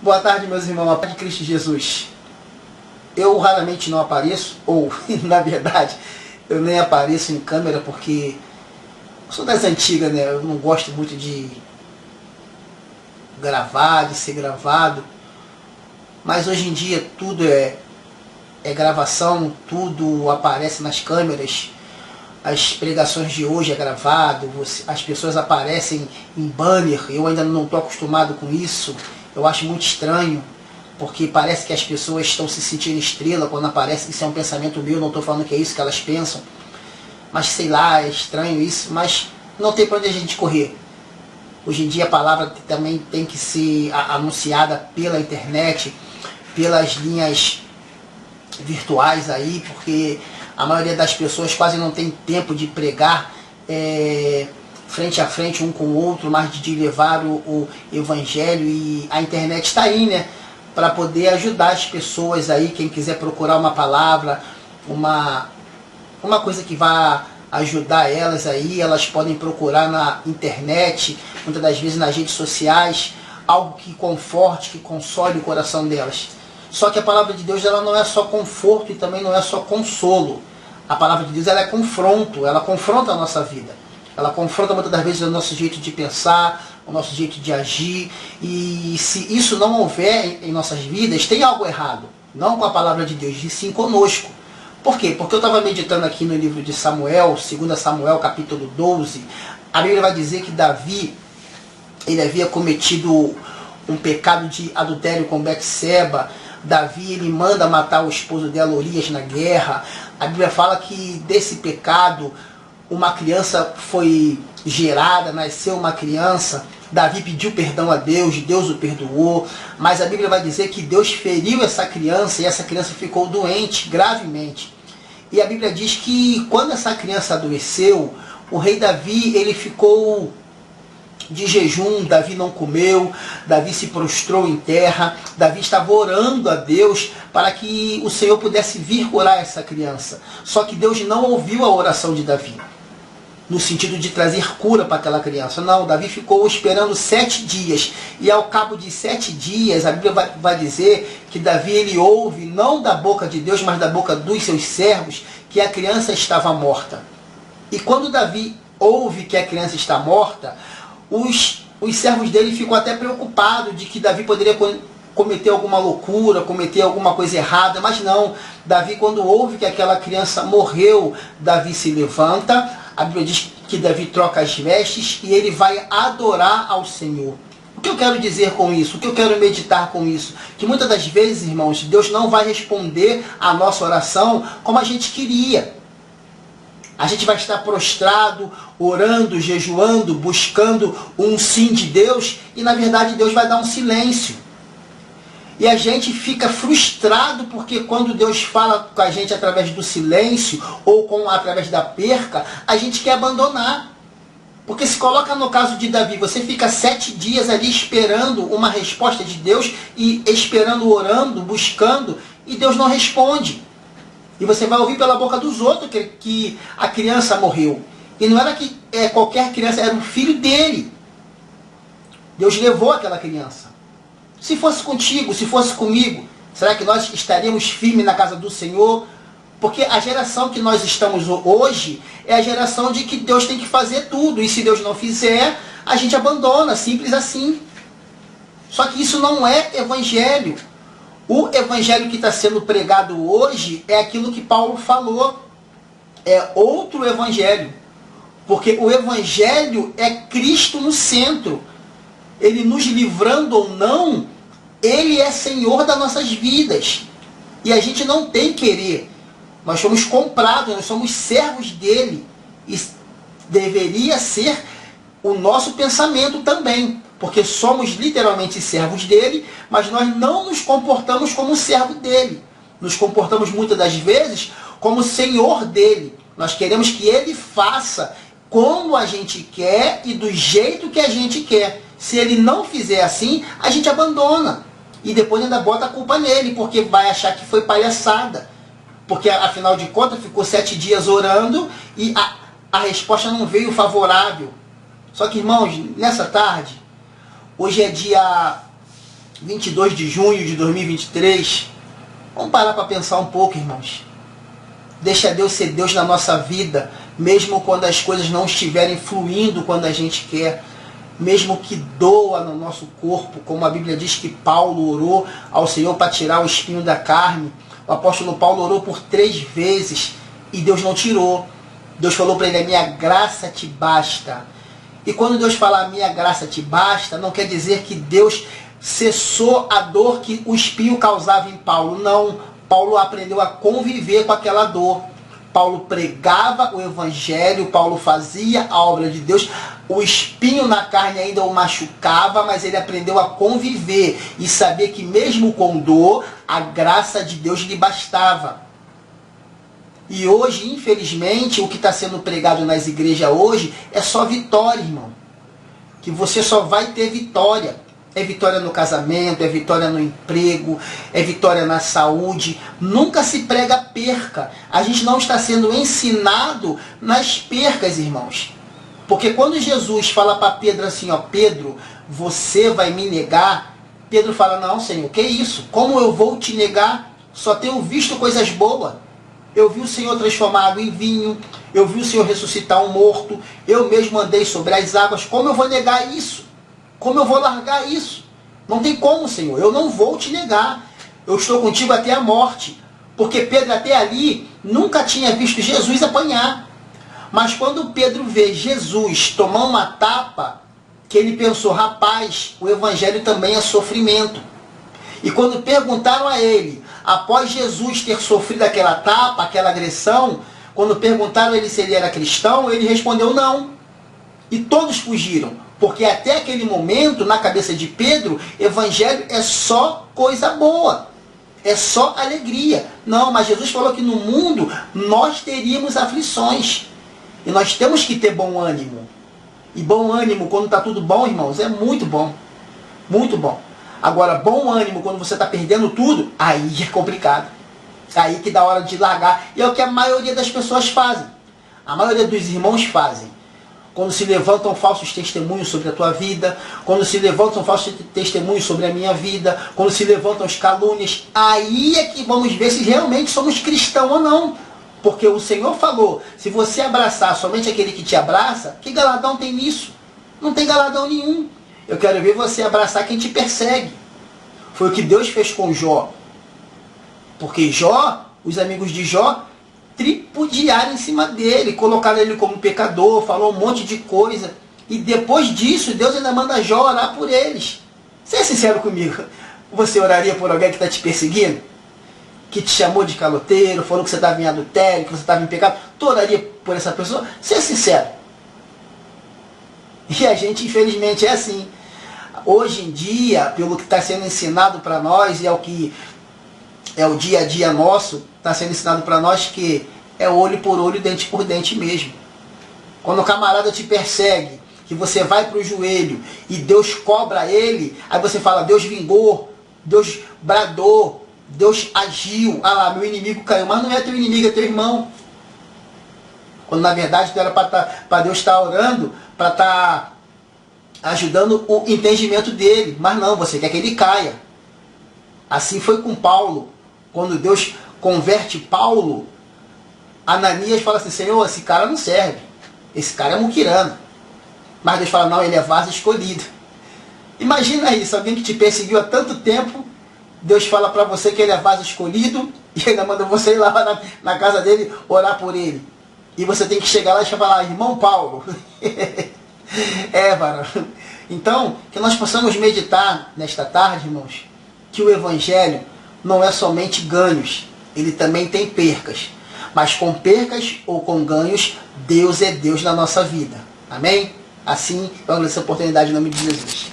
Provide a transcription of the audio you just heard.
Boa tarde, meus irmãos, a paz de Cristo Jesus. Eu raramente não apareço, ou, na verdade, eu nem apareço em câmera porque eu sou das antigas, né? Eu não gosto muito de gravar, de ser gravado. Mas hoje em dia tudo é gravação, tudo aparece nas câmeras. As pregações de hoje é gravado, as pessoas aparecem em banner. Eu ainda não estou acostumado com isso. Eu acho muito estranho, porque parece que as pessoas estão se sentindo estrela quando aparece. Isso é um pensamento meu, não estou falando que é isso que elas pensam. Mas sei lá, é estranho isso, mas não tem para onde a gente correr. Hoje em dia a palavra também tem que ser anunciada pela internet, pelas linhas virtuais aí, porque a maioria das pessoas quase não tem tempo de pregar frente a frente um com o outro, mas de levar o evangelho, e a internet está aí, né, para poder ajudar as pessoas aí, quem quiser procurar uma palavra, uma coisa que vá ajudar elas aí, elas podem procurar na internet, muitas das vezes nas redes sociais, algo que conforte, que console o coração delas. Só que a palavra de Deus, ela não é só conforto e também não é só consolo. A palavra de Deus, ela é confronto, ela confronta a nossa vida. Ela confronta muitas das vezes o nosso jeito de pensar, o nosso jeito de agir. E se isso não houver em nossas vidas, tem algo errado. Não com a palavra de Deus, e sim conosco. Por quê? Porque eu estava meditando aqui no livro de Samuel, 2 Samuel, capítulo 12. A Bíblia vai dizer que Davi, ele havia cometido um pecado de adultério com Betseba. Davi, ele manda matar o esposo dela, Urias, na guerra. A Bíblia fala que desse pecado uma criança foi gerada, nasceu uma criança. Davi pediu perdão a Deus, Deus o perdoou, mas a Bíblia vai dizer que Deus feriu essa criança e essa criança ficou doente gravemente. E a Bíblia diz que quando essa criança adoeceu, o rei Davi, ele ficou de jejum, Davi não comeu, Davi se prostrou em terra, Davi estava orando a Deus para que o Senhor pudesse vir curar essa criança. Só que Deus não ouviu a oração de Davi, no sentido de trazer cura para aquela criança. Não, Davi ficou esperando 7 dias. E ao cabo de 7 dias, a Bíblia vai dizer que Davi, ele ouve, não da boca de Deus, mas da boca dos seus servos, que a criança estava morta. E quando Davi ouve que a criança está morta, os servos dele ficam até preocupados de que Davi poderia cometer alguma loucura, cometer alguma coisa errada, mas não. Davi, quando ouve que aquela criança morreu, Davi se levanta. A Bíblia diz que Davi troca as vestes e ele vai adorar ao Senhor. O que eu quero dizer com isso? O que eu quero meditar com isso? Que muitas das vezes, irmãos, Deus não vai responder a nossa oração como a gente queria. A gente vai estar prostrado, orando, jejuando, buscando um sim de Deus, e na verdade Deus vai dar um silêncio. E a gente fica frustrado porque quando Deus fala com a gente através do silêncio ou através da perca, a gente quer abandonar. Porque se coloca no caso de Davi, você fica 7 dias ali esperando uma resposta de Deus, e esperando, orando, buscando, e Deus não responde. E você vai ouvir pela boca dos outros que a criança morreu. E não era que qualquer criança, era o filho dele. Deus levou aquela criança. Se fosse contigo, se fosse comigo, será que nós estaríamos firmes na casa do Senhor? Porque a geração que nós estamos hoje é a geração de que Deus tem que fazer tudo. E se Deus não fizer, a gente abandona, simples assim. Só que isso não é evangelho. O evangelho que está sendo pregado hoje é aquilo que Paulo falou. É outro evangelho. Porque o evangelho é Cristo no centro. Ele nos livrando ou não, Ele é Senhor das nossas vidas. E a gente não tem querer. Nós somos comprados, nós somos servos dele. E deveria ser o nosso pensamento também. Porque somos literalmente servos dele, mas nós não nos comportamos como servo dele. Nos comportamos muitas das vezes como senhor dele. Nós queremos que ele faça como a gente quer e do jeito que a gente quer. Se ele não fizer assim, a gente abandona. E depois ainda bota a culpa nele, porque vai achar que foi palhaçada. Porque afinal de contas ficou 7 dias orando e a resposta não veio favorável. Só que, irmãos, nessa tarde, hoje é dia 22 de junho de 2023, vamos parar para pensar um pouco, irmãos. Deixa Deus ser Deus na nossa vida, mesmo quando as coisas não estiverem fluindo quando a gente quer, mesmo que doa no nosso corpo, como a Bíblia diz que Paulo orou ao Senhor para tirar o espinho da carne. O apóstolo Paulo orou por 3 vezes e Deus não tirou. Deus falou para ele, a minha graça te basta. E quando Deus fala, a minha graça te basta, não quer dizer que Deus cessou a dor que o espinho causava em Paulo. Não, Paulo aprendeu a conviver com aquela dor. Paulo pregava o evangelho, Paulo fazia a obra de Deus. O espinho na carne ainda o machucava, mas ele aprendeu a conviver e saber que mesmo com dor, a graça de Deus lhe bastava. E hoje, infelizmente, o que está sendo pregado nas igrejas hoje é só vitória, irmão. Que você só vai ter vitória. É vitória no casamento, é vitória no emprego, é vitória na saúde. Nunca se prega perca. A gente não está sendo ensinado nas percas, irmãos. Porque quando Jesus fala para Pedro assim, ó, Pedro, você vai me negar? Pedro fala, não, Senhor, que isso? Como eu vou te negar? Só tenho visto coisas boas. Eu vi o Senhor transformar água em vinho, eu vi o Senhor ressuscitar um morto, eu mesmo andei sobre as águas. Como eu vou negar isso? Como eu vou largar isso? Não tem como, Senhor. Eu não vou te negar. Eu estou contigo até a morte. Porque Pedro até ali nunca tinha visto Jesus apanhar. Mas quando Pedro vê Jesus tomar uma tapa, que ele pensou, rapaz, o evangelho também é sofrimento. E quando perguntaram a ele, após Jesus ter sofrido aquela tapa, aquela agressão, quando perguntaram a ele se ele era cristão, ele respondeu não. E todos fugiram. Porque até aquele momento, na cabeça de Pedro, evangelho é só coisa boa. É só alegria. Não, mas Jesus falou que no mundo nós teríamos aflições. E nós temos que ter bom ânimo. E bom ânimo quando está tudo bom, irmãos, é muito bom. Muito bom. Agora, bom ânimo quando você está perdendo tudo, aí é complicado. Aí que dá hora de largar. E é o que a maioria das pessoas fazem. A maioria dos irmãos fazem. Quando se levantam falsos testemunhos sobre a tua vida, quando se levantam falsos testemunhos sobre a minha vida, quando se levantam as calúnias, aí é que vamos ver se realmente somos cristãos ou não. Porque o Senhor falou, se você abraçar somente aquele que te abraça, que galardão tem nisso? Não tem galardão nenhum. Eu quero ver você abraçar quem te persegue. Foi o que Deus fez com Jó. Porque Jó, os amigos de Jó, tripudiaram em cima dele, colocaram ele como pecador, falou um monte de coisa. E depois disso, Deus ainda manda Jó orar por eles. Seja sincero comigo. Você oraria por alguém que está te perseguindo? Que te chamou de caloteiro, falou que você estava em adultério, que você estava em pecado? Tu oraria por essa pessoa? Seja sincero. E a gente, infelizmente, é assim. Hoje em dia, pelo que está sendo ensinado para nós, e é o que é o dia a dia nosso, está sendo ensinado para nós que é olho por olho, dente por dente mesmo. Quando o camarada te persegue, que você vai para o joelho e Deus cobra ele, aí você fala, Deus vingou, Deus bradou, Deus agiu, ah lá, meu inimigo caiu, mas não é teu inimigo, é teu irmão. Quando na verdade era para Deus estar orando, para estar ajudando o entendimento dele, mas não, você quer que ele caia. Assim foi com Paulo. Quando Deus converte Paulo, Ananias fala assim, Senhor, esse cara não serve. Esse cara é muquirano. Mas Deus fala, não, ele é vaso escolhido. Imagina isso, alguém que te perseguiu há tanto tempo, Deus fala para você que ele é vaso escolhido, e ainda manda você ir lá na casa dele orar por ele. E você tem que chegar lá e falar, irmão Paulo. Varão. Então, que nós possamos meditar nesta tarde, irmãos, que o evangelho não é somente ganhos, ele também tem percas. Mas com percas ou com ganhos, Deus é Deus na nossa vida. Amém? Assim, eu agradeço a oportunidade em nome de Jesus.